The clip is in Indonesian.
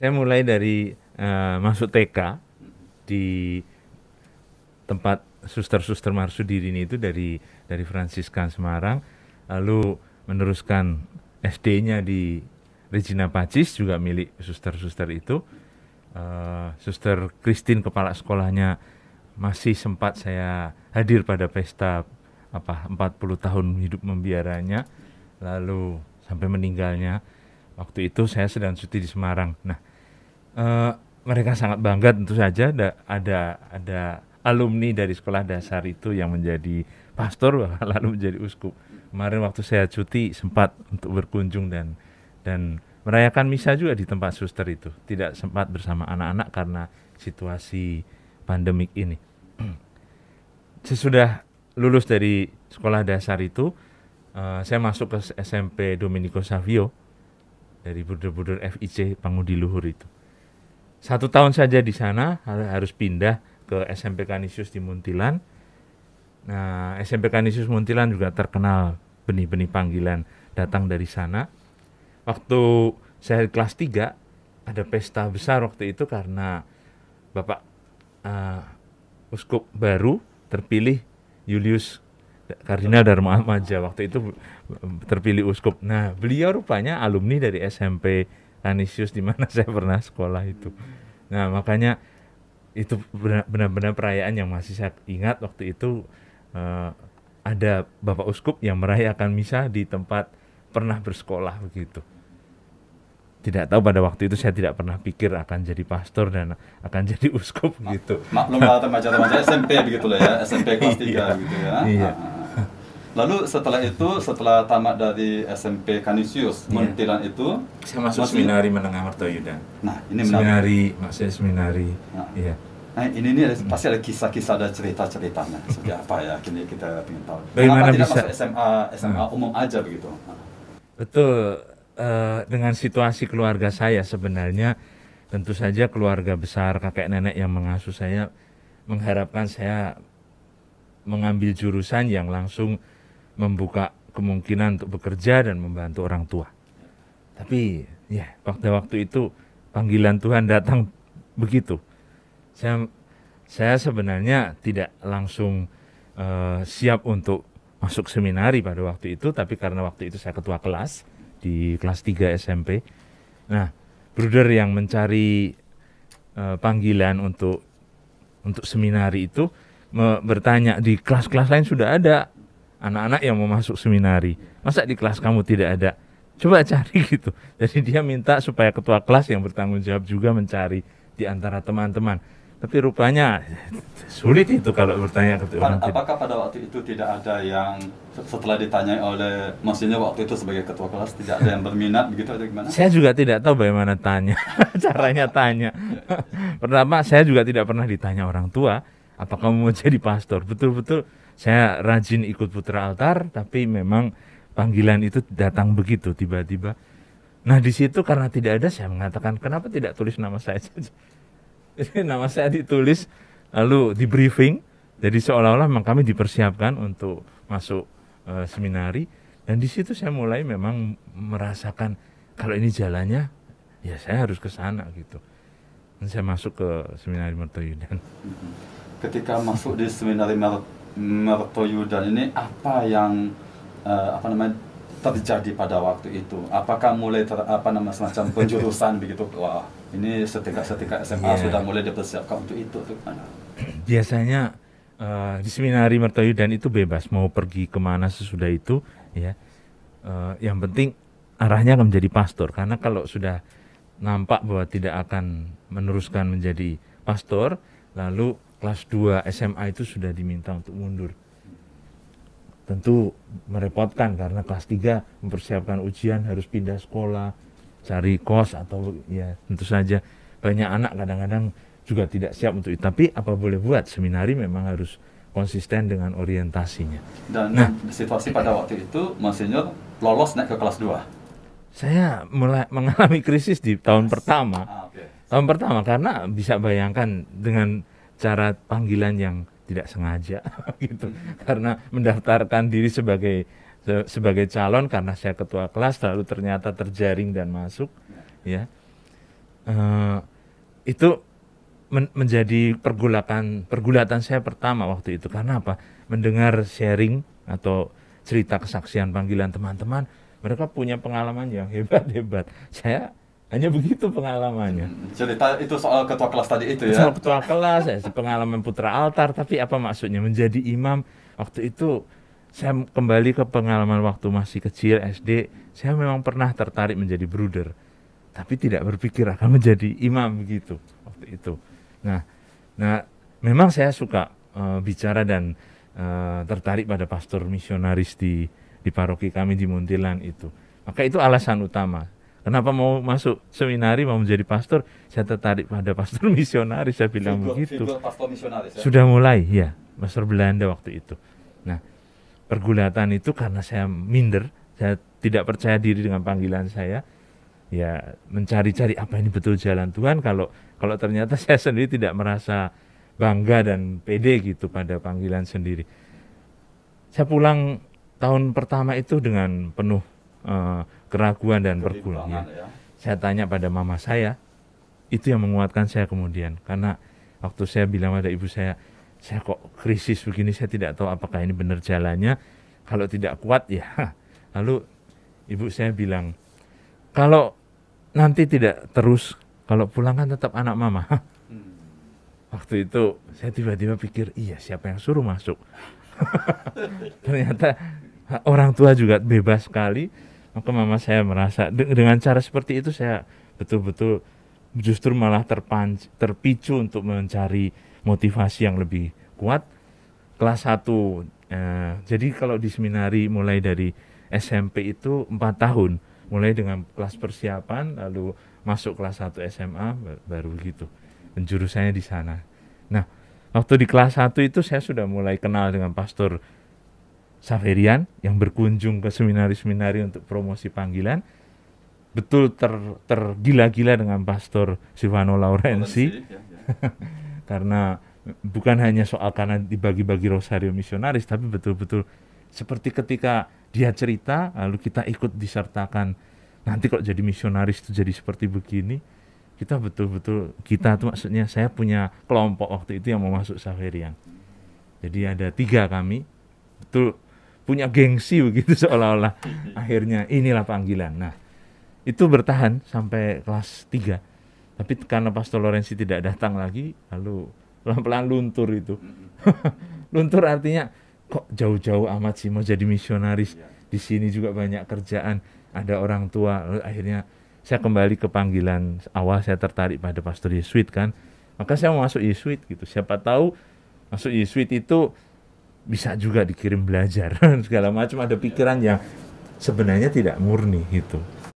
Saya mulai dari masuk TK di tempat Suster-Suster Marsudiri ini itu dari Fransiskan Semarang, lalu meneruskan SD-nya di Regina Pacis juga milik suster-suster itu. Suster Christine kepala sekolahnya masih sempat saya hadir pada pesta 40 tahun hidup membiaranya, lalu sampai meninggalnya. Waktu itu saya sedang cuti di Semarang. Nah, mereka sangat bangga tentu saja ada alumni dari sekolah dasar itu yang menjadi pastor lalu menjadi uskup. Kemarin waktu saya cuti sempat untuk berkunjung dan merayakan misa juga di tempat suster itu. Tidak sempat bersama anak-anak karena situasi pandemik ini. Sesudah lulus dari sekolah dasar itu, saya masuk ke SMP Domenico Savio dari Buder-Buder FIC Pangudi Luhur itu. 1 tahun saja di sana, harus pindah ke SMP Canisius di Muntilan. Nah, SMP Canisius Muntilan juga terkenal benih-benih panggilan datang dari sana. Waktu saya kelas 3, ada pesta besar waktu itu karena Bapak Uskup baru terpilih, Julius Kardinal Dharma Atmaja, waktu itu terpilih uskup. Nah, beliau rupanya alumni dari SMP Canisius di mana saya pernah sekolah itu. Nah, makanya itu benar-benar perayaan yang masih saya ingat waktu itu. Ada Bapak Uskup yang merayakan misa di tempat pernah bersekolah begitu. Tidak tahu pada waktu itu saya tidak pernah pikir akan jadi pastor dan akan jadi uskup gitu. Maklum lah remaja-remaja SMP begitulah ya, SMP kelas 3 Iya. gitu ya. Iya. Lalu setelah itu, setelah tamat dari SMP Canisius Muntilan itu, Saya masuk seminari Menengah Mertoyudan. nah ini menarik. Seminari. Nah, Iya. Nah, ini pasti ada kisah-kisah dan cerita-ceritanya. Seperti apa ya? Kini kita ingin tahu. Bagaimana Kenapa tidak bisa? masuk SMA umum aja begitu? Betul. Dengan situasi keluarga saya sebenarnya, tentu saja keluarga besar kakek nenek yang mengasuh saya mengharapkan saya mengambil jurusan yang langsung membuka kemungkinan untuk bekerja dan membantu orang tua. Tapi ya waktu itu panggilan Tuhan datang begitu. Saya sebenarnya tidak langsung siap untuk masuk seminari pada waktu itu, tapi karena waktu itu saya ketua kelas di kelas 3 SMP. Nah, bruder yang mencari panggilan untuk seminari itu bertanya, di kelas-kelas lain sudah ada anak-anak yang mau masuk seminari, masa di kelas kamu tidak ada? Coba cari gitu. Jadi dia minta supaya ketua kelas yang bertanggung jawab juga mencari di antara teman-teman. Tapi rupanya sulit itu kalau bertanya ke orang. Apakah pada waktu itu tidak ada yang setelah ditanyai oleh Monsinyur waktu itu sebagai ketua kelas, tidak ada yang berminat begitu atau gimana? Saya juga tidak tahu bagaimana tanya, caranya tanya. Pertama, saya juga tidak pernah ditanya orang tua, apa kamu mau jadi pastor? Betul-betul saya rajin ikut putra altar, tapi memang panggilan itu datang begitu tiba-tiba. Nah, di situ karena tidak ada, saya mengatakan, kenapa tidak tulis nama saya saja? Jadi nama saya ditulis, lalu di briefing, jadi seolah-olah memang kami dipersiapkan untuk masuk seminari, dan di situ saya mulai memang merasakan kalau ini jalannya, ya saya harus ke sana gitu. Dan saya masuk ke seminari Mertoyudan. Ketika masuk di seminari Mertoyudan ini, apa yang terjadi pada waktu itu? Apakah mulai semacam penjurusan begitu? Wah, ini setika SMA sudah mulai dipersiapkan untuk itu atau gimana? Biasanya di seminari Mertoyudan itu bebas mau pergi kemana sesudah itu, ya. Yang penting arahnya akan menjadi pastor, karena kalau sudah nampak bahwa tidak akan meneruskan menjadi pastor, lalu kelas 2 SMA itu sudah diminta untuk mundur. Tentu merepotkan karena kelas 3 mempersiapkan ujian, harus pindah sekolah, cari kos, atau ya tentu saja banyak anak kadang-kadang juga tidak siap untuk itu. Tapi apa boleh buat, seminari memang harus konsisten dengan orientasinya. Dan situasi pada waktu itu Monsinyur lolos naik ke kelas 2. Saya mulai mengalami krisis di tahun pertama. Tahun pertama karena bisa bayangkan dengan cara panggilan yang tidak sengaja gitu. Karena mendaftarkan diri sebagai calon karena saya ketua kelas, lalu ternyata terjaring dan masuk, ya. itu menjadi pergulatan saya pertama waktu itu. Karena apa? Mendengar sharing atau cerita kesaksian panggilan teman-teman, mereka punya pengalaman yang hebat-hebat. Saya hanya begitu pengalamannya. Cerita itu soal ketua kelas tadi itu ya. Soal ketua kelas, ya, pengalaman putra altar, tapi apa maksudnya menjadi imam? Waktu itu saya kembali ke pengalaman waktu masih kecil SD, saya memang pernah tertarik menjadi bruder, tapi tidak berpikir akan menjadi imam gitu waktu itu. Nah, memang saya suka bicara dan tertarik pada pastor misionaris di paroki kami di Muntilan itu. Maka itu alasan utama. Kenapa mau masuk seminari, mau menjadi pastor? Saya tertarik pada pastor misionaris, saya bilang begitu. Pastor misionaris ya? Sudah mulai, ya, pastor Belanda waktu itu. Nah, pergulatan itu karena saya minder, saya tidak percaya diri dengan panggilan saya. Ya, mencari-cari apa ini betul jalan Tuhan, kalau ternyata saya sendiri tidak merasa bangga dan pede gitu pada panggilan sendiri. Saya pulang tahun pertama itu dengan penuh keraguan dan pergumulan. Ya. Saya tanya pada mama saya, itu yang menguatkan saya kemudian. Karena waktu saya bilang pada ibu saya kok krisis begini, saya tidak tahu apakah ini benar jalannya. Kalau tidak kuat ya. Lalu ibu saya bilang, kalau nanti tidak terus, kalau pulang kan tetap anak mama. Waktu itu saya tiba-tiba pikir, iya, siapa yang suruh masuk? Ternyata orang tua juga bebas sekali. Maka mama saya merasa dengan cara seperti itu saya betul-betul justru malah terpicu untuk mencari motivasi yang lebih kuat. Kelas 1, jadi kalau di seminari mulai dari SMP itu 4 tahun, mulai dengan kelas persiapan, lalu masuk kelas 1 SMA, baru gitu penjurusannya di sana. Nah, waktu di kelas 1 itu saya sudah mulai kenal dengan Pastor Saverian yang berkunjung ke seminari-seminari untuk promosi panggilan. Betul tergila-gila dengan Pastor Silvano Laurensi. Karena bukan hanya soal karena dibagi-bagi rosario misionaris, tapi betul-betul seperti ketika dia cerita, lalu kita ikut disertakan, nanti kok jadi misionaris itu jadi seperti begini. Kita betul-betul, kita tuh maksudnya saya punya kelompok waktu itu yang mau masuk Saverian. Jadi ada 3 kami, betul punya gengsi begitu seolah-olah. Akhirnya inilah panggilan. Nah, itu bertahan sampai kelas 3. Tapi karena Pastor Lorenzi tidak datang lagi, lalu pelan-pelan luntur itu. Luntur artinya, kok jauh-jauh amat sih mau jadi misionaris. Di sini juga banyak kerjaan, ada orang tua. Lalu akhirnya saya kembali ke panggilan awal, saya tertarik pada Pastor Yesuit kan. Maka saya mau masuk Yesuit gitu. Siapa tahu masuk Yesuit itu bisa juga dikirim belajar segala macam, ada pikiran yang sebenarnya tidak murni gitu.